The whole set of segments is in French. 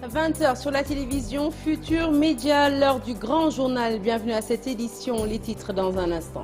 20h sur la télévision Futur Média, l'heure du grand journal. Bienvenue à cette édition. Les titres dans un instant.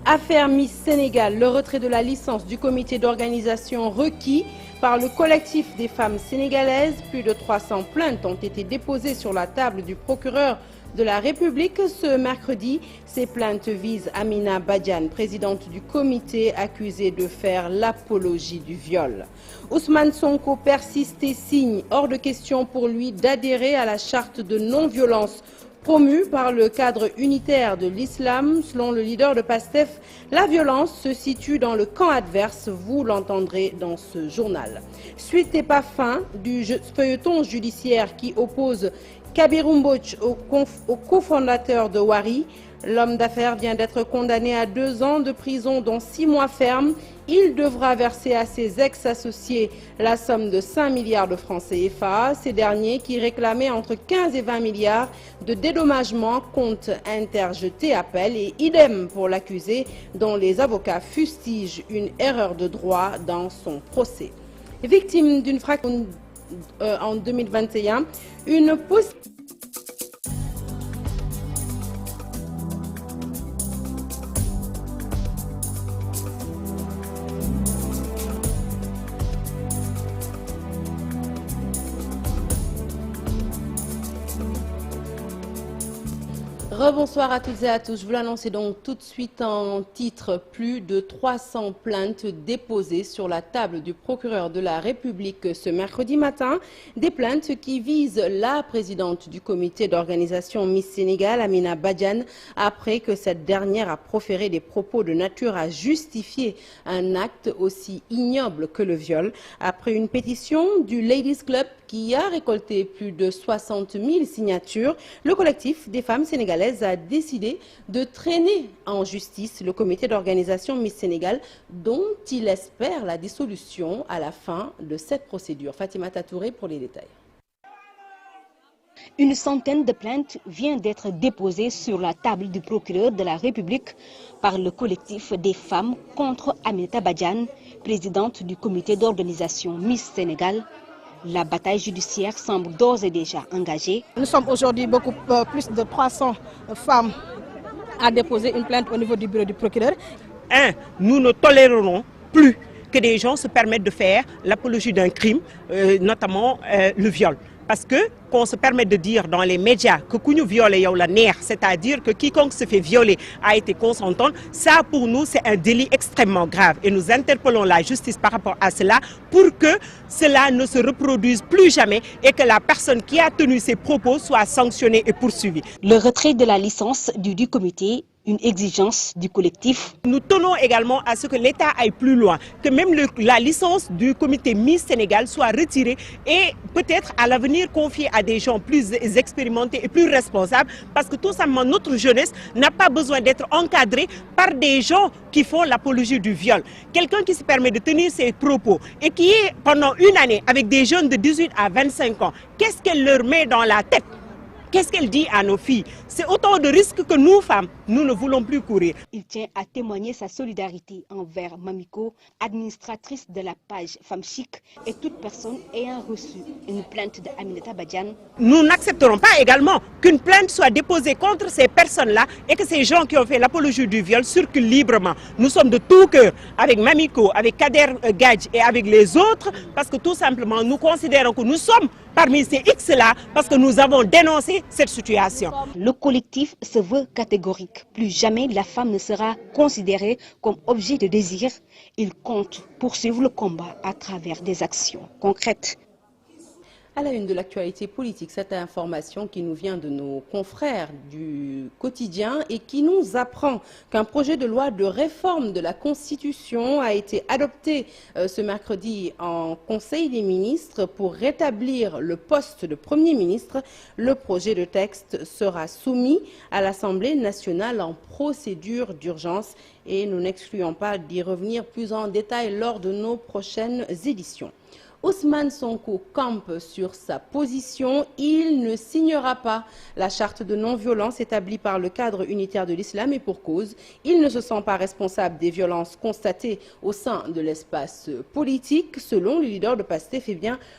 Affaire Miss Sénégal, le retrait de la licence du comité d'organisation requis par le collectif des femmes sénégalaises. Plus de 300 plaintes ont été déposées sur la table du procureur de la République ce mercredi. Ces plaintes visent Amina Badiane, présidente du comité, accusée de faire l'apologie du viol. Ousmane Sonko persiste et signe. Hors de question pour lui d'adhérer à la charte de non-violence promue par le cadre unitaire de l'islam. Selon le leader de PASTEF, la violence se situe dans le camp adverse. Vous l'entendrez dans ce journal. Suite et pas fin du feuilleton judiciaire qui oppose Kabir Mbodj au cofondateur de Wari. L'homme d'affaires vient d'être condamné à 2 ans de prison, dont 6 mois fermes. Il devra verser à ses ex-associés la somme de 5 milliards de francs CFA. Ces derniers, qui réclamaient entre 15 et 20 milliards de dédommagement, comptent interjeter appel, et idem pour l'accusé, dont les avocats fustigent une erreur de droit dans son procès. Victime d'une fracture en 2021, une possibilité. Rebonsoir à toutes et à tous. Je vous l'annonce donc tout de suite en titre. Plus de 300 plaintes déposées sur la table du procureur de la République ce mercredi matin. Des plaintes qui visent la présidente du comité d'organisation Miss Sénégal, Amina Badiane, après que cette dernière a proféré des propos de nature à justifier un acte aussi ignoble que le viol. Après une pétition du Ladies Club qui a récolté plus de 60 000 signatures, le collectif des femmes sénégalaises a décidé de traîner en justice le comité d'organisation Miss Sénégal, dont il espère la dissolution à la fin de cette procédure. Fatima Tatouré pour les détails. Une centaine de plaintes vient d'être déposées sur la table du procureur de la République par le collectif des femmes contre Aminata Badiane, présidente du comité d'organisation Miss Sénégal. La bataille judiciaire semble d'ores et déjà engagée. Nous sommes aujourd'hui beaucoup plus de 300 femmes à déposer une plainte au niveau du bureau du procureur. Nous ne tolérerons plus que des gens se permettent de faire l'apologie d'un crime, notamment le viol. Parce que qu'on se permet de dire dans les médias que nous violons la nerf, c'est-à-dire que quiconque se fait violer a été consentant, ça pour nous c'est un délit extrêmement grave. Et nous interpellons la justice par rapport à cela pour que cela ne se reproduise plus jamais et que la personne qui a tenu ces propos soit sanctionnée et poursuivie. Le retrait de la licence du comité, une exigence du collectif. Nous tenons également à ce que l'État aille plus loin, que même la licence du comité Miss Sénégal soit retirée et peut-être à l'avenir confiée à des gens plus expérimentés et plus responsables, parce que tout simplement notre jeunesse n'a pas besoin d'être encadrée par des gens qui font l'apologie du viol. Quelqu'un qui se permet de tenir ses propos et qui est pendant une année avec des jeunes de 18 à 25 ans, qu'est-ce qu'elle leur met dans la tête ? Qu'est-ce qu'elle dit à nos filles? C'est autant de risques que nous, femmes, nous ne voulons plus courir. Il tient à témoigner sa solidarité envers Mamiko, administratrice de la page Femmes Chic, et toute personne ayant reçu une plainte de Aminata Badiane. Nous n'accepterons pas également qu'une plainte soit déposée contre ces personnes-là et que ces gens qui ont fait l'apologie du viol circulent librement. Nous sommes de tout cœur avec Mamiko, avec Kader Gadj et avec les autres, parce que tout simplement nous considérons que nous sommes parmi ces X-là parce que nous avons dénoncé cette situation. Le collectif se veut catégorique. Plus jamais la femme ne sera considérée comme objet de désir. Il compte poursuivre le combat à travers des actions concrètes. À la une de l'actualité politique, cette information qui nous vient de nos confrères du quotidien et qui nous apprend qu'un projet de loi de réforme de la Constitution a été adopté ce mercredi en Conseil des ministres pour rétablir le poste de Premier ministre. Le projet de texte sera soumis à l'Assemblée nationale en procédure d'urgence. et nous n'excluons pas d'y revenir plus en détail lors de nos prochaines éditions. Ousmane Sonko campe sur sa position. Il ne signera pas la charte de non-violence établie par le cadre unitaire de l'islam et pour cause. Il ne se sent pas responsable des violences constatées au sein de l'espace politique. Selon le leader de PASTEF,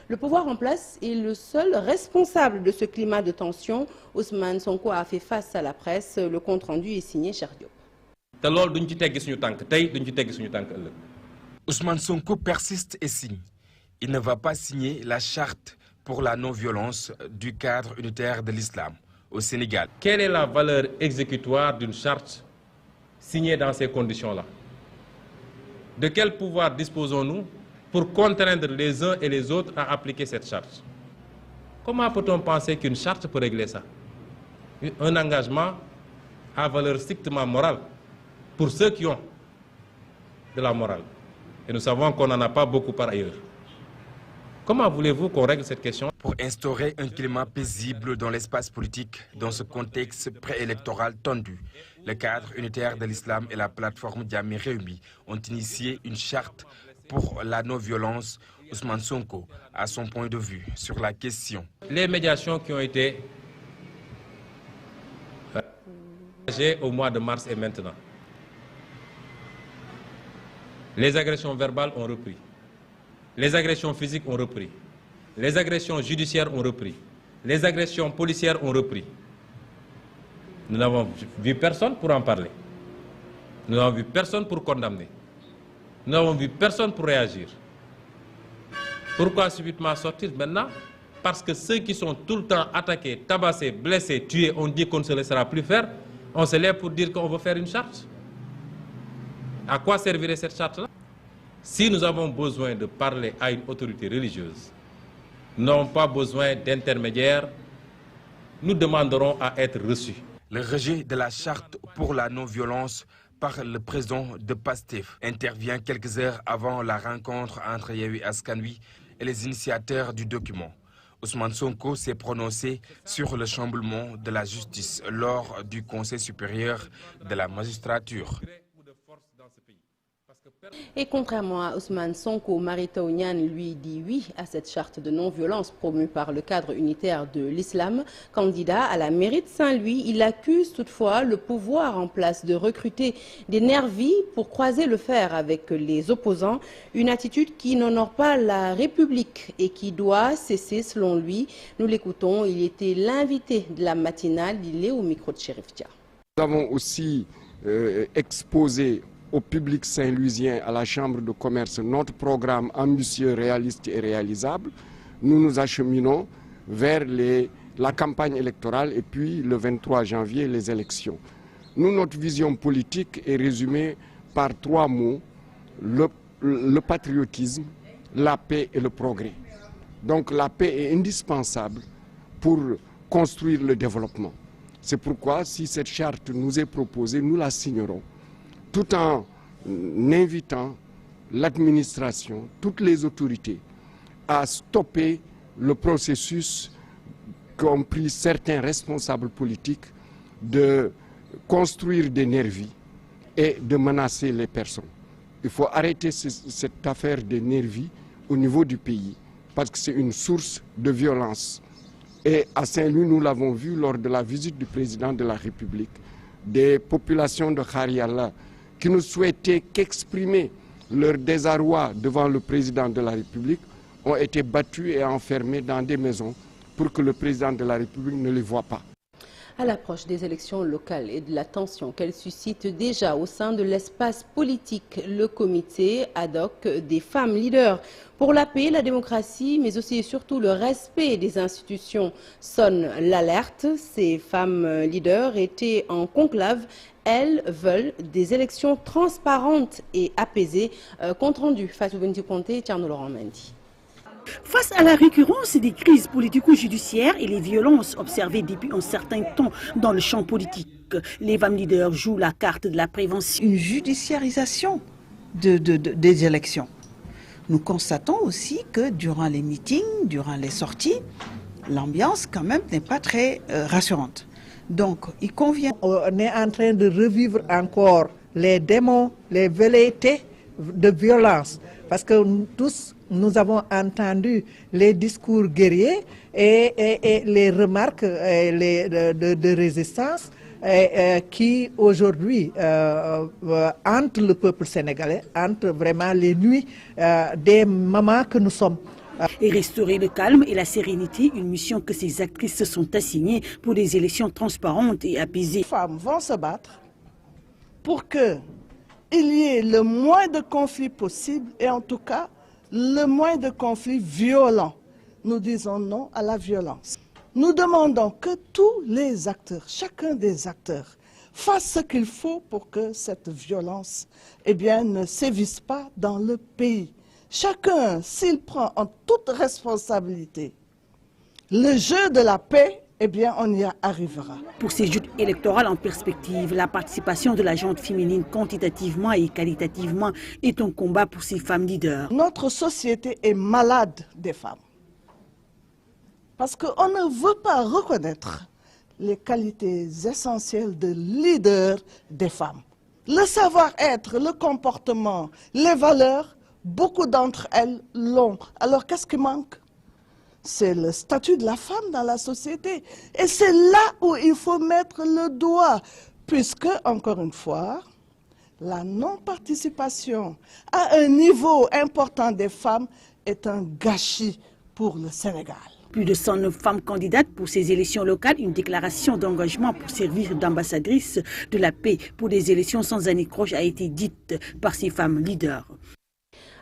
le pouvoir en place est le seul responsable de ce climat de tension. Ousmane Sonko a fait face à la presse. Le compte-rendu est signé Cheikh Diop. Ousmane Sonko persiste et signe. Il ne va pas signer la charte pour la non-violence du cadre unitaire de l'islam au Sénégal. Quelle est la valeur exécutoire d'une charte signée dans ces conditions-là? De quel pouvoir disposons-nous pour contraindre les uns et les autres à appliquer cette charte? Comment peut-on penser qu'une charte peut régler ça? Un engagement à valeur strictement morale pour ceux qui ont de la morale. Et nous savons qu'on n'en a pas beaucoup par ailleurs. Comment voulez-vous qu'on règle cette question? Pour instaurer un climat paisible dans l'espace politique, dans ce contexte préélectoral tendu, le cadre unitaire de l'islam et la plateforme Djamé Réumi ont initié une charte pour la non-violence. Ousmane Sonko a son point de vue sur la question. Les médiations qui ont été engagées au mois de mars et maintenant, les agressions verbales ont repris. Les agressions physiques ont repris. Les agressions judiciaires ont repris. Les agressions policières ont repris. Nous n'avons vu personne pour en parler. Nous n'avons vu personne pour condamner. Nous n'avons vu personne pour réagir. Pourquoi subitement sortir maintenant? Parce que ceux qui sont tout le temps attaqués, tabassés, blessés, tués, on dit qu'on ne se laissera plus faire. On se lève pour dire qu'on veut faire une charte. À quoi servirait cette charte-là? Si nous avons besoin de parler à une autorité religieuse, nous n'avons pas besoin d'intermédiaires, nous demanderons à être reçus. Le rejet de la charte pour la non-violence par le président de PASTEF intervient quelques heures avant la rencontre entre Yewwi Askan Wi et les initiateurs du document. Ousmane Sonko s'est prononcé sur le chamboulement de la justice lors du Conseil supérieur de la magistrature. Et contrairement à Ousmane Sonko, Mary Teuw Niane lui dit oui à cette charte de non-violence promue par le cadre unitaire de l'islam. Candidat à la mairie de Saint-Louis, il accuse toutefois le pouvoir en place de recruter des nervis pour croiser le fer avec les opposants. Une attitude qui n'honore pas la République et qui doit cesser selon lui. Nous l'écoutons, il était l'invité de la matinale, il est au micro de Chérif Dia. Nous avons aussi exposé au public saint-louisien, à la Chambre de commerce, notre programme ambitieux, réaliste et réalisable. Nous nous acheminons vers la campagne électorale et puis le 23 janvier, les élections. Nous, notre vision politique est résumée par 3 mots, le patriotisme, la paix et le progrès. Donc la paix est indispensable pour construire le développement. C'est pourquoi, si cette charte nous est proposée, nous la signerons, tout en invitant l'administration, toutes les autorités, à stopper le processus qu'ont pris certains responsables politiques de construire des nervis et de menacer les personnes. Il faut arrêter cette affaire des nervis au niveau du pays, parce que c'est une source de violence. Et à Saint-Louis, nous l'avons vu lors de la visite du président de la République, des populations de Khariala qui ne souhaitaient qu'exprimer leur désarroi devant le président de la République ont été battus et enfermés dans des maisons pour que le président de la République ne les voie pas. À l'approche des élections locales et de la tension qu'elles suscitent déjà au sein de l'espace politique, le comité ad hoc des femmes leaders pour la paix, la démocratie, mais aussi et surtout le respect des institutions sonne l'alerte. Ces femmes leaders étaient en conclave. Elles veulent des élections transparentes et apaisées. Compte rendu, Fatou Benti Conté, Thierno Laurent Mendy. Face à la récurrence des crises politico-judiciaires et les violences observées depuis un certain temps dans le champ politique, les femmes leaders jouent la carte de la prévention. Une judiciarisation des élections. Nous constatons aussi que durant les meetings, durant les sorties, l'ambiance quand même n'est pas très rassurante. Donc il convient... On est en train de revivre encore les démons, les velléités de violence. Parce que tous, nous avons entendu les discours guerriers et les remarques de résistance qui aujourd'hui hantent le peuple sénégalais, hantent vraiment les nuits des mamans que nous sommes. Et restaurer le calme et la sérénité, une mission que ces actrices se sont assignées pour des élections transparentes et apaisées. Les femmes vont se battre pour qu'il y ait le moins de conflits possible et en tout cas le moins de conflits violents. Nous disons non à la violence. Nous demandons que tous les acteurs, chacun des acteurs, fasse ce qu'il faut pour que cette violence ne sévisse pas dans le pays. Chacun, s'il prend en toute responsabilité le jeu de la paix, on y arrivera. Pour ces joutes électorales en perspective, la participation de la gente féminine quantitativement et qualitativement est un combat pour ces femmes leaders. Notre société est malade des femmes. Parce qu'on ne veut pas reconnaître les qualités essentielles de leader des femmes. Le savoir-être, le comportement, les valeurs, beaucoup d'entre elles l'ont. Alors qu'est-ce qui manque? C'est le statut de la femme dans la société. Et c'est là où il faut mettre le doigt. Puisque, encore une fois, la non-participation à un niveau important des femmes est un gâchis pour le Sénégal. Plus de 109 femmes candidates pour ces élections locales, une déclaration d'engagement pour servir d'ambassadrice de la paix pour des élections sans anicroche a été dite par ces femmes leaders.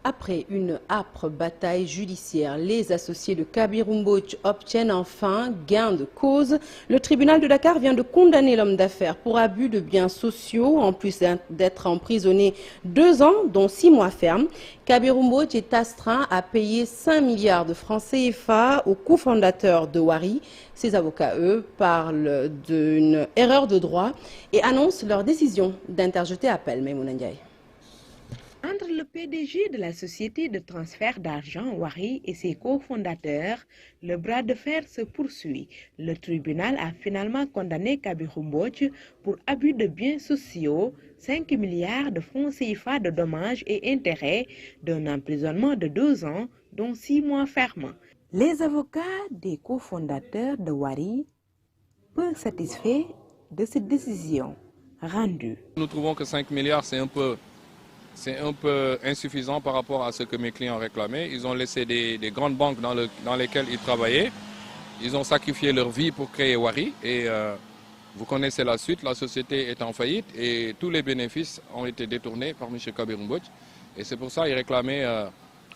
Après une âpre bataille judiciaire, les associés de Kabir Mbodj obtiennent enfin gain de cause. Le tribunal de Dakar vient de condamner l'homme d'affaires pour abus de biens sociaux, en plus d'être emprisonné 2 ans, dont 6 mois fermes. Kabir Mbodj est astreint à payer 5 milliards de francs CFA au cofondateur de Wari. Ses avocats, eux, parlent d'une erreur de droit et annoncent leur décision d'interjeter appel. Maïmouna Ndiaye. Entre le PDG de la société de transfert d'argent Wari et ses cofondateurs, le bras de fer se poursuit. Le tribunal a finalement condamné Kabir Mbodj pour abus de biens sociaux, 5 milliards de francs CFA de dommages et intérêts, d'un emprisonnement de 2 ans, dont 6 mois fermes. Les avocats des cofondateurs de Wari peu satisfaits de cette décision rendue. Nous trouvons que 5 milliards, c'est un peu insuffisant par rapport à ce que mes clients réclamaient. Ils ont laissé des grandes banques dans lesquelles ils travaillaient. Ils ont sacrifié leur vie pour créer Wari. Et vous connaissez la suite, la société est en faillite et tous les bénéfices ont été détournés par M. Kabir Mbodj. Et c'est pour ça qu'ils réclamaient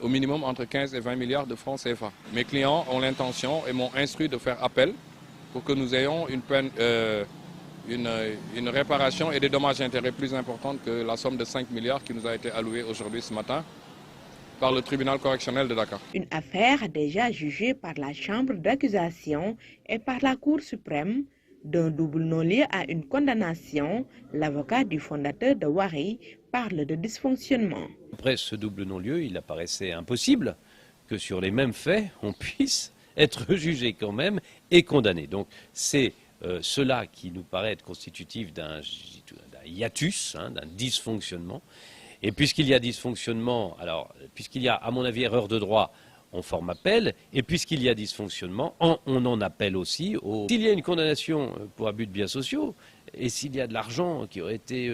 au minimum entre 15 et 20 milliards de francs CFA. Mes clients ont l'intention et m'ont instruit de faire appel pour que nous ayons une peine... une réparation et des dommages et intérêts plus importantes que la somme de 5 milliards qui nous a été allouée aujourd'hui ce matin par le tribunal correctionnel de Dakar. Une affaire déjà jugée par la chambre d'accusation et par la Cour suprême, d'un double non-lieu à une condamnation, l'avocat du fondateur de Wari parle de dysfonctionnement. Après ce double non-lieu, il apparaissait impossible que sur les mêmes faits, on puisse être jugé quand même et condamné. Donc c'est cela qui nous paraît être constitutif d'un hiatus, d'un dysfonctionnement. Et puisqu'il y a dysfonctionnement, alors puisqu'il y a à mon avis erreur de droit, on forme appel. Et puisqu'il y a dysfonctionnement, on en appelle aussi. S'il y a une condamnation pour abus de biens sociaux, et s'il y a de l'argent qui aurait été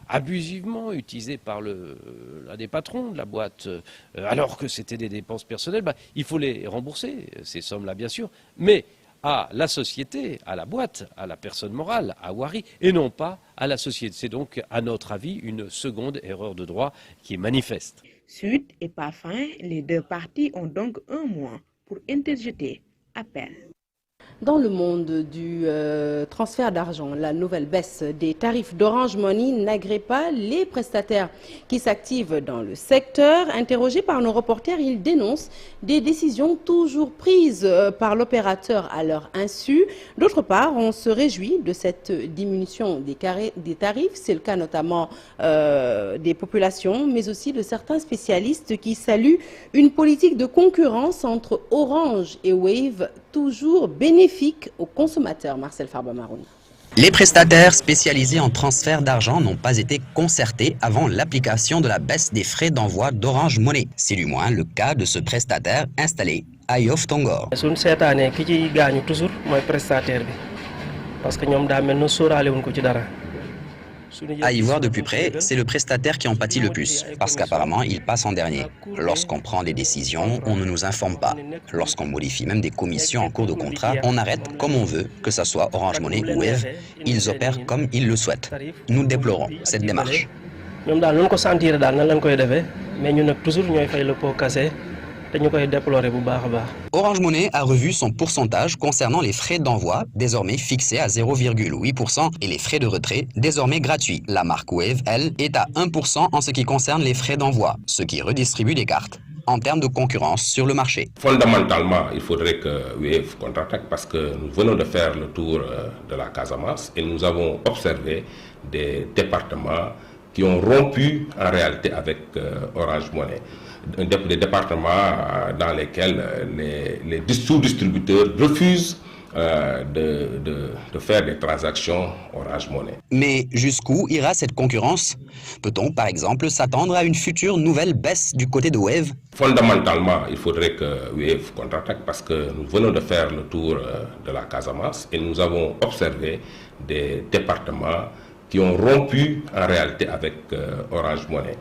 abusivement utilisé par l'un des patrons de la boîte, alors que c'était des dépenses personnelles, il faut les rembourser, ces sommes-là bien sûr. Mais à la société, à la boîte, à la personne morale, à Wari, et non pas à la société. C'est donc, à notre avis, une seconde erreur de droit qui est manifeste. Suite et pas fin, les deux parties ont donc 1 mois pour interjeter appel. Dans le monde du transfert d'argent, la nouvelle baisse des tarifs d'Orange Money n'agrée pas les prestataires qui s'activent dans le secteur. Interrogés par nos reporters, ils dénoncent des décisions toujours prises par l'opérateur à leur insu. D'autre part, on se réjouit de cette diminution des tarifs. C'est le cas notamment des populations, mais aussi de certains spécialistes qui saluent une politique de concurrence entre Orange et Wave toujours bénéfique aux consommateurs. Marcel Farba-Maroun. Les prestataires spécialisés en transfert d'argent n'ont pas été concertés avant l'application de la baisse des frais d'envoi d'Orange Money. C'est du moins le cas de ce prestataire installé à Yoff Tongor. suñ seetaanee ki ci gaañu toujours mooy prestataire bi parce que ñoom daa mel ne sóoraale wuñ ko ci dara. À y voir de plus près, c'est le prestataire qui en pâtit le plus, parce qu'apparemment, il passe en dernier. Lorsqu'on prend des décisions, on ne nous informe pas. Lorsqu'on modifie même des commissions en cours de contrat, on arrête comme on veut, que ce soit Orange Money ou Wave, ils opèrent comme ils le souhaitent. Nous déplorons cette démarche. ñoom daal nu ko sentir daal nan lañ koy defee mais ñun nag toujours ñooy fay le pot cassé. Orange Money a revu son pourcentage concernant les frais d'envoi, désormais fixés à 0,8%, et les frais de retrait, désormais gratuits. La marque Wave, elle, est à 1% en ce qui concerne les frais d'envoi, ce qui redistribue les cartes. En termes de concurrence sur le marché. Fondamentalement, il faudrait que Wave contre-attaque parce que nous venons de faire le tour de la Casamance et nous avons observé des départements qui ont rompu en réalité avec Orange Money. Des départements dans lesquels les sous-distributeurs refusent de faire des transactions Orange Money. Mais jusqu'où ira cette concurrence? Peut-on par exemple s'attendre à une future nouvelle baisse du côté de Wave? Fondamentalement, il faudrait que Wave contre-attaque parce que nous venons de faire le tour de la Casamance et nous avons observé des départements qui ont rompu en réalité avec Orange Money.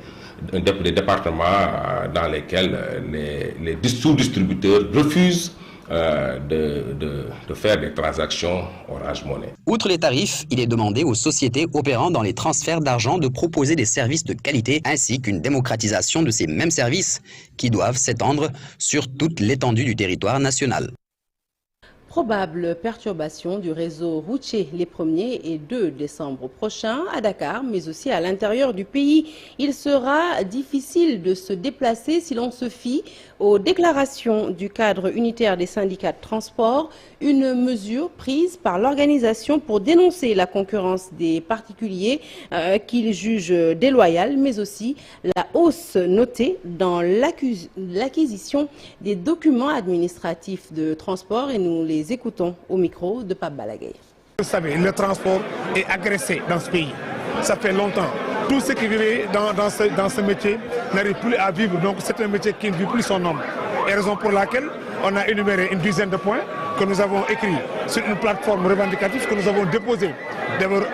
Des départements dans lesquels les sous-distributeurs refusent de faire des transactions Orange Money. Outre les tarifs, il est demandé aux sociétés opérant dans les transferts d'argent de proposer des services de qualité ainsi qu'une démocratisation de ces mêmes services qui doivent s'étendre sur toute l'étendue du territoire national. Probable perturbation du réseau routier les 1er et 2 décembre prochains à Dakar, mais aussi à l'intérieur du pays. Il sera difficile de se déplacer si l'on se fie aux déclarations du cadre unitaire des syndicats de transport, une mesure prise par l'organisation pour dénoncer la concurrence des particuliers qu'ils jugent déloyale, mais aussi la hausse notée dans l'acquisition des documents administratifs de transport, et nous les écoutons au micro de Pape Balagay. Vous savez, le transport est agressé dans ce pays. Ça fait longtemps. Tous ceux qui vivaient dans ce métier n'arrivent plus à vivre. Donc c'est un métier qui ne vit plus son nom. Et raison pour laquelle on a énuméré une dizaine de points que nous avons écrits sur une plateforme revendicative que nous avons déposée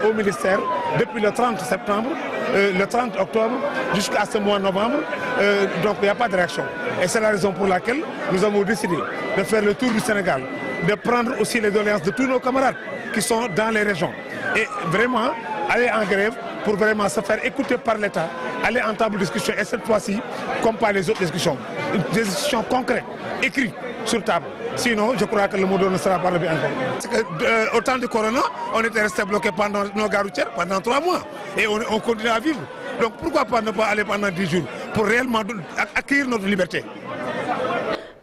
au ministère depuis le 30 septembre, le 30 octobre jusqu'à ce mois de novembre. Donc il n'y a pas de réaction. Et c'est la raison pour laquelle nous avons décidé de faire le tour du Sénégal, de prendre aussi les doléances de tous nos camarades qui sont dans les régions. Et vraiment aller en grève pour vraiment se faire écouter par l'État, aller en table de discussion, et cette fois-ci, comme par les autres discussions, des discussions concrètes, écrites sur table. Sinon, je crois que le mot ne sera pas levé encore. Parce que, au temps du corona, on était resté bloqué pendant nos gares routières pendant 3 mois. Et on continue à vivre. Donc pourquoi pas ne pas aller pendant 10 jours pour réellement acquérir notre liberté?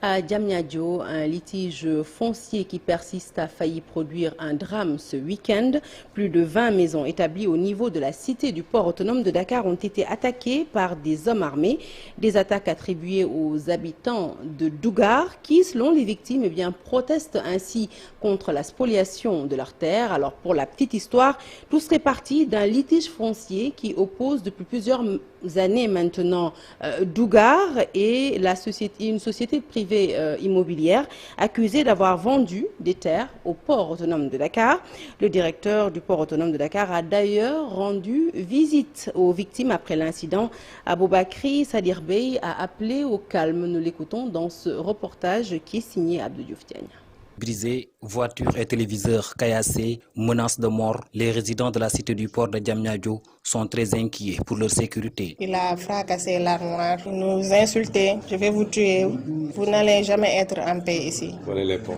À Diamniadio, un litige foncier qui persiste a failli produire un drame ce week-end. Plus de 20 maisons établies au niveau de la cité du port autonome de Dakar ont été attaquées par des hommes armés. Des attaques attribuées aux habitants de Dougar qui, selon les victimes, protestent ainsi contre la spoliation de leurs terres. Alors pour la petite histoire, tout serait parti d'un litige foncier qui oppose depuis plusieurs années maintenant Dougar et une société privée immobilière accusée d'avoir vendu des terres au port autonome de Dakar. Le directeur du port autonome de Dakar a d'ailleurs rendu visite aux victimes après l'incident. Aboubakri Sadir Bey a appelé au calme. Nous l'écoutons dans ce reportage qui est signé Abdou Diouf Diagne. Brisés, voitures et téléviseurs caillassés, menaces de mort, les résidents de la cité du port de Diamniadio sont très inquiets pour leur sécurité. Il a fracassé l'armoire, il nous insultait, je vais vous tuer, vous n'allez jamais être en paix ici.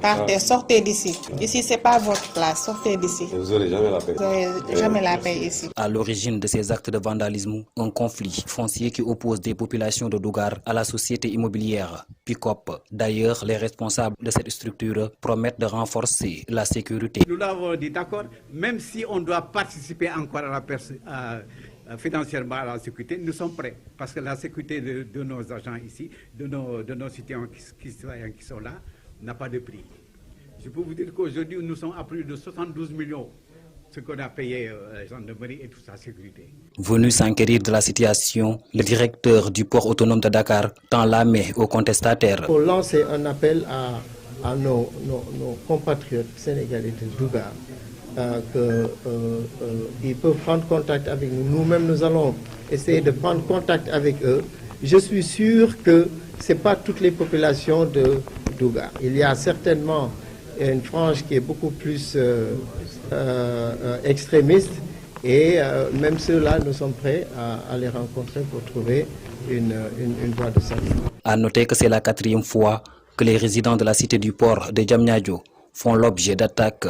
Partez, sortez d'ici. Ici, ce n'est pas votre place, sortez d'ici. Vous n'aurez jamais la paix. Vous n'aurez jamais la paix ici. À l'origine de ces actes de vandalisme, un conflit foncier qui oppose des populations de Dougar à la société immobilière PICOP. D'ailleurs, les responsables de cette structure promettent de renforcer la sécurité. Nous l'avons dit, d'accord, même si on doit participer encore financièrement à la sécurité, nous sommes prêts. Parce que la sécurité de nos agents ici, de nos citoyens qui sont là, n'a pas de prix. Je peux vous dire qu'aujourd'hui, nous sommes à plus de 72 millions. ce qu'on a payé à la gendarmerie et toute sa sécurité. Venu s'enquérir de la situation, le directeur du port autonome de Dakar tend la main aux contestataires. Pour lancer un appel à nos compatriotes sénégalais de Dougar, qu'ils peuvent prendre contact avec nous. Nous-mêmes, nous allons essayer de prendre contact avec eux. Je suis sûr que ce n'est pas toutes les populations de Dougar. Il y a certainement une frange qui est beaucoup plus extrémiste et même ceux-là, nous sommes prêts à les rencontrer pour trouver une voie de sortie. À noter que c'est la 4e fois que les résidents de la cité du port de Diamniadio font l'objet d'attaques.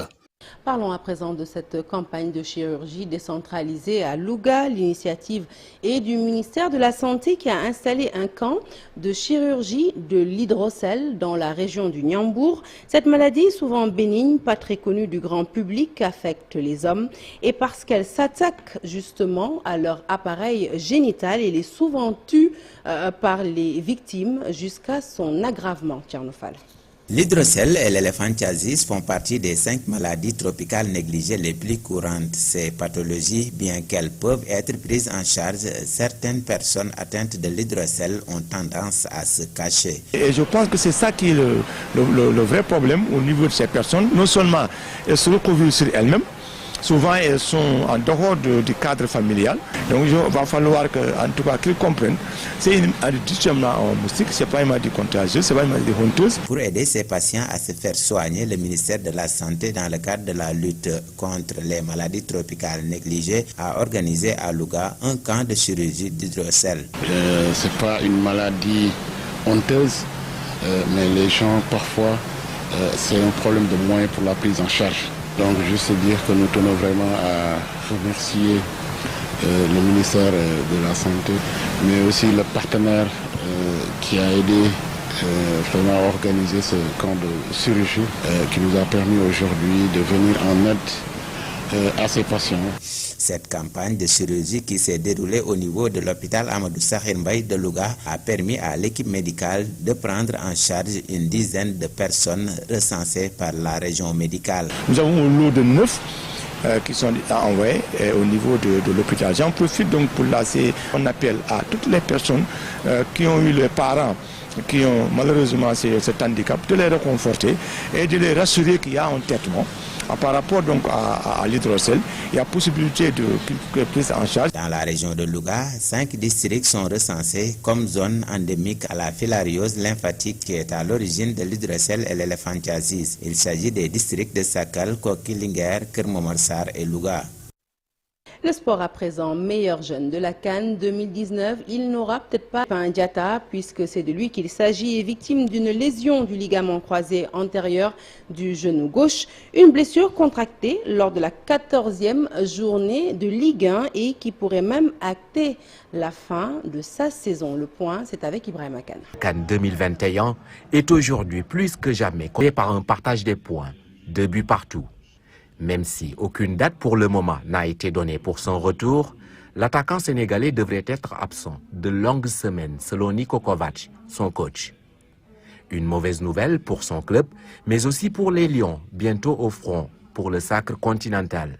Parlons à présent de cette campagne de chirurgie décentralisée à Louga. L'initiative est du ministère de la Santé qui a installé un camp de chirurgie de l'hydrocèle dans la région du Niambour. Cette maladie, souvent bénigne, pas très connue du grand public, affecte les hommes et parce qu'elle s'attaque justement à leur appareil génital, elle est souvent tue par les victimes jusqu'à son aggravement. Tchernofal. L'hydrocèle et l'éléphantiasis font partie des 5 maladies tropicales négligées les plus courantes. Ces pathologies, bien qu'elles peuvent être prises en charge, certaines personnes atteintes de l'hydrocèle ont tendance à se cacher. Et je pense que c'est ça qui est le vrai problème au niveau de ces personnes. Non seulement elles se recouvrent sur elles-mêmes, souvent elles sont en dehors du cadre familial. Donc il va falloir en tout cas qu'ils comprennent. C'est une maladie moustique, ce n'est pas une maladie contagieuse, ce n'est pas une maladie honteuse. Pour aider ces patients à se faire soigner, le ministère de la Santé, dans le cadre de la lutte contre les maladies tropicales négligées, a organisé à Louga un camp de chirurgie d'hydrocèle. Ce n'est pas une maladie honteuse, mais les gens parfois, c'est un problème de moyens pour la prise en charge. Donc juste dire que nous tenons vraiment à remercier le ministère de la Santé, mais aussi le partenaire qui a aidé vraiment à organiser ce camp de chirurgie qui nous a permis aujourd'hui de venir en aide à ces patients. Cette campagne de chirurgie qui s'est déroulée au niveau de l'hôpital Amadou Sakhir Mbaye de Louga a permis à l'équipe médicale de prendre en charge une dizaine de personnes recensées par la région médicale. Nous avons un lot de 9 qui sont envoyés au niveau de l'hôpital. J'en profite donc pour lancer un appel à toutes les personnes qui ont eu les parents qui ont malheureusement cet handicap, de les réconforter et de les rassurer qu'il y a un traitement. Par rapport donc à l'hydrocèle, il y a possibilité de prise en charge. Dans la région de Louga, 5 districts sont recensés comme zone endémique à la filariose lymphatique qui est à l'origine de l'hydrocèle et l'éléphantiasis. Il s'agit des districts de Sakal, Koki, Linguère, Keur Momar Sarr et Louga. Le sport à présent, meilleur jeune de la CAN 2019, il n'aura peut-être pas un Diatta puisque c'est de lui qu'il s'agit, est victime d'une lésion du ligament croisé antérieur du genou gauche, une blessure contractée lors de la 14e journée de Ligue 1 et qui pourrait même acter la fin de sa saison. Le point, c'est avec Ibrahima Kane. CAN 2021 est aujourd'hui plus que jamais compté par un partage des points, 2 buts partout. Même si aucune date pour le moment n'a été donnée pour son retour, l'attaquant sénégalais devrait être absent de longues semaines selon Niko Kovac, son coach. Une mauvaise nouvelle pour son club, mais aussi pour les Lions, bientôt au front pour le sacre continental.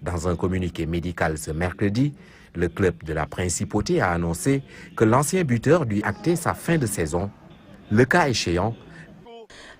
Dans un communiqué médical ce mercredi, le club de la Principauté a annoncé que l'ancien buteur lui actait sa fin de saison. Le cas échéant,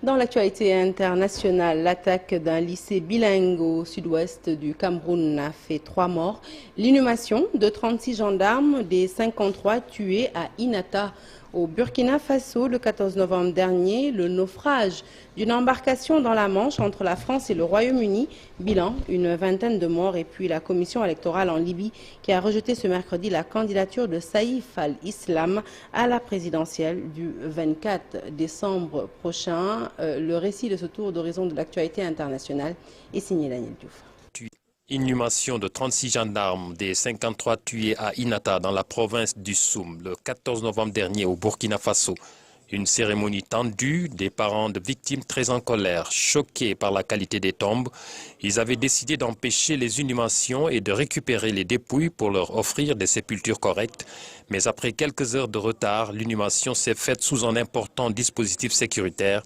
dans l'actualité internationale, l'attaque d'un lycée bilingue au sud-ouest du Cameroun a fait 3 morts. L'inhumation de 36 gendarmes des 53 tués à Inata au Burkina Faso le 14 novembre dernier. Le naufrage d'une embarcation dans la Manche entre la France et le Royaume-Uni. Bilan, une vingtaine de morts. Et puis la commission électorale en Libye qui a rejeté ce mercredi la candidature de Saïf al-Islam à la présidentielle du 24 décembre prochain. Le récit de ce tour d'horizon de l'actualité internationale est signé Daniel Diouf. Inhumation de 36 gendarmes des 53 tués à Inata dans la province du Soum le 14 novembre dernier au Burkina Faso. Une cérémonie tendue, des parents de victimes très en colère, choqués par la qualité des tombes. Ils avaient décidé d'empêcher les inhumations et de récupérer les dépouilles pour leur offrir des sépultures correctes. Mais après quelques heures de retard, l'inhumation s'est faite sous un important dispositif sécuritaire.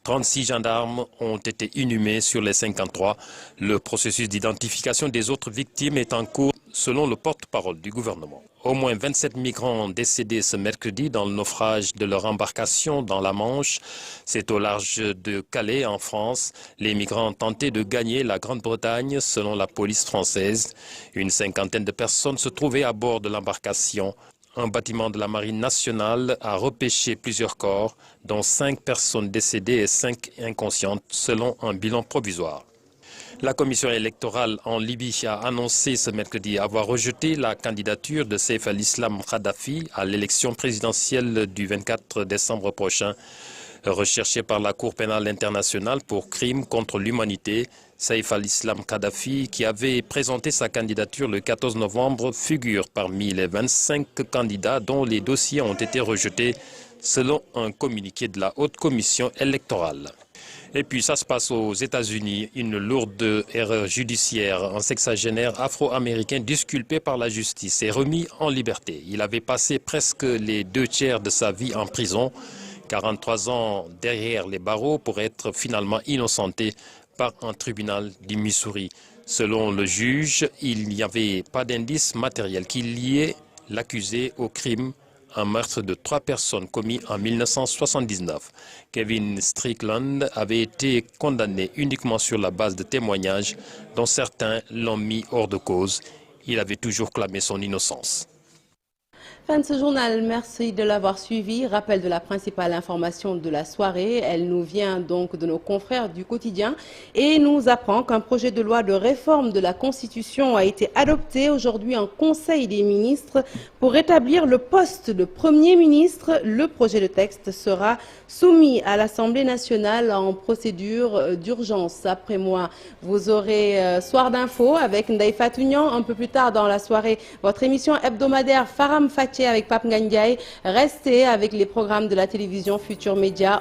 36 gendarmes ont été inhumés sur les 53. Le processus d'identification des autres victimes est en cours selon le porte-parole du gouvernement. Au moins 27 migrants décédés ce mercredi dans le naufrage de leur embarcation dans la Manche. C'est au large de Calais, en France. Les migrants tentaient de gagner la Grande-Bretagne, selon la police française. Une cinquantaine de personnes se trouvaient à bord de l'embarcation. Un bâtiment de la Marine nationale a repêché plusieurs corps, dont 5 personnes décédées et 5 inconscientes, selon un bilan provisoire. La commission électorale en Libye a annoncé ce mercredi avoir rejeté la candidature de Saif al-Islam Kadhafi à l'élection présidentielle du 24 décembre prochain. Recherché par la Cour pénale internationale pour crimes contre l'humanité, Saif al-Islam Kadhafi, qui avait présenté sa candidature le 14 novembre, figure parmi les 25 candidats dont les dossiers ont été rejetés, selon un communiqué de la Haute Commission électorale. Et puis ça se passe aux États-Unis, une lourde erreur judiciaire. Un sexagénaire afro-américain disculpé par la justice est remis en liberté. Il avait passé presque les 2 tiers de sa vie en prison, 43 ans derrière les barreaux pour être finalement innocenté par un tribunal du Missouri. Selon le juge, il n'y avait pas d'indice matériel qui liait l'accusé au crime, un meurtre de 3 personnes commis en 1979. Kevin Strickland avait été condamné uniquement sur la base de témoignages dont certains l'ont mis hors de cause. Il avait toujours clamé son innocence. Fin de ce journal, merci de l'avoir suivi. Rappel de la principale information de la soirée. Elle nous vient donc de nos confrères du quotidien et nous apprend qu'un projet de loi de réforme de la Constitution a été adopté aujourd'hui en Conseil des ministres pour rétablir le poste de Premier ministre. Le projet de texte sera soumis à l'Assemblée nationale en procédure d'urgence. Après moi, vous aurez Soir d'info avec Ndeye Fatou Niang. Un peu plus tard dans la soirée, votre émission hebdomadaire Faram Fathie avec Pape Ngagne Ndiaye. Restez avec les programmes de la télévision Futur Média.